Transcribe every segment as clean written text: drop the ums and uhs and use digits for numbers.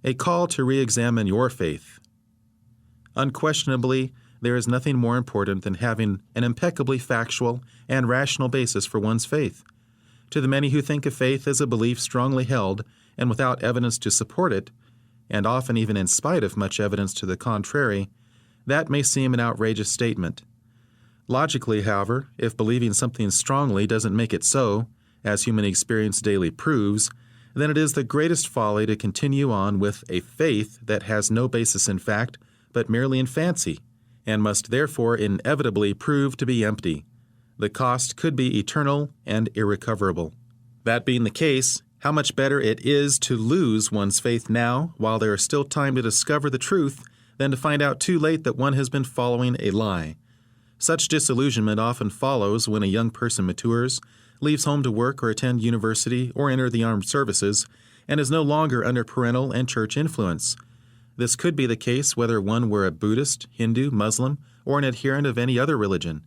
A call to re-examine your faith. Unquestionably, there is nothing more important than having an impeccably factual and rational basis for one's faith. To the many who think of faith as a belief strongly held and without evidence to support it, and often even in spite of much evidence to the contrary, that may seem an outrageous statement. Logically, however, if believing something strongly doesn't make it so, as human experience daily proves, then it is the greatest folly to continue on with a faith that has no basis in fact, but merely in fancy, and must therefore inevitably prove to be empty. The cost could be eternal and irrecoverable. That being the case, how much better it is to lose one's faith now, while there is still time to discover the truth, than to find out too late that one has been following a lie. Such disillusionment often follows when a young person matures, leaves home to work or attend university or enter the armed services, and is no longer under parental and church influence. This could be the case whether one were a Buddhist, Hindu, Muslim, or an adherent of any other religion.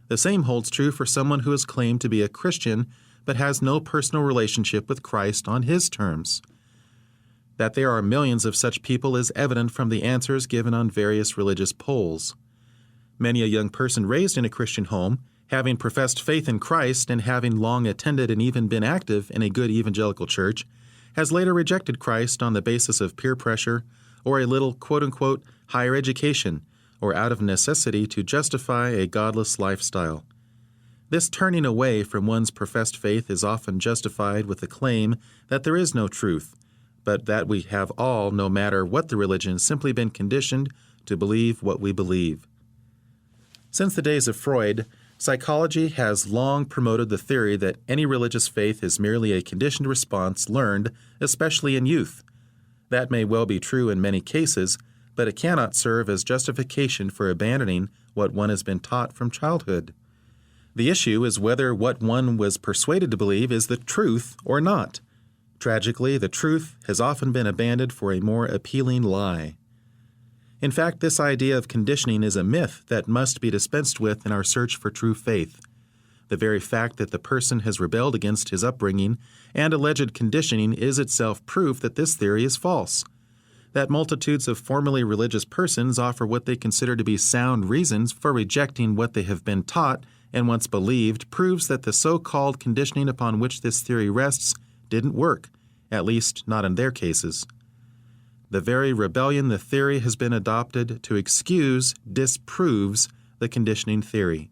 The same holds true for someone who has claimed to be a Christian but has no personal relationship with Christ on his terms. That there are millions of such people is evident from the answers given on various religious polls. Many a young person raised in a Christian home, having professed faith in Christ and having long attended and even been active in a good evangelical church, has later rejected Christ on the basis of peer pressure or a little quote-unquote higher education, or out of necessity to justify a godless lifestyle. This turning away from one's professed faith is often justified with the claim that there is no truth, but that we have all, no matter what the religion, simply been conditioned to believe what we believe. Since the days of Freud, psychology has long promoted the theory that any religious faith is merely a conditioned response learned, especially in youth. That may well be true in many cases, but it cannot serve as justification for abandoning what one has been taught from childhood. The issue is whether what one was persuaded to believe is the truth or not. Tragically, the truth has often been abandoned for a more appealing lie. In fact, this idea of conditioning is a myth that must be dispensed with in our search for true faith. The very fact that the person has rebelled against his upbringing and alleged conditioning is itself proof that this theory is false. That multitudes of formerly religious persons offer what they consider to be sound reasons for rejecting what they have been taught and once believed proves that the so-called conditioning upon which this theory rests didn't work, at least not in their cases. The very rebellion the theory has been adopted to excuse disproves the conditioning theory.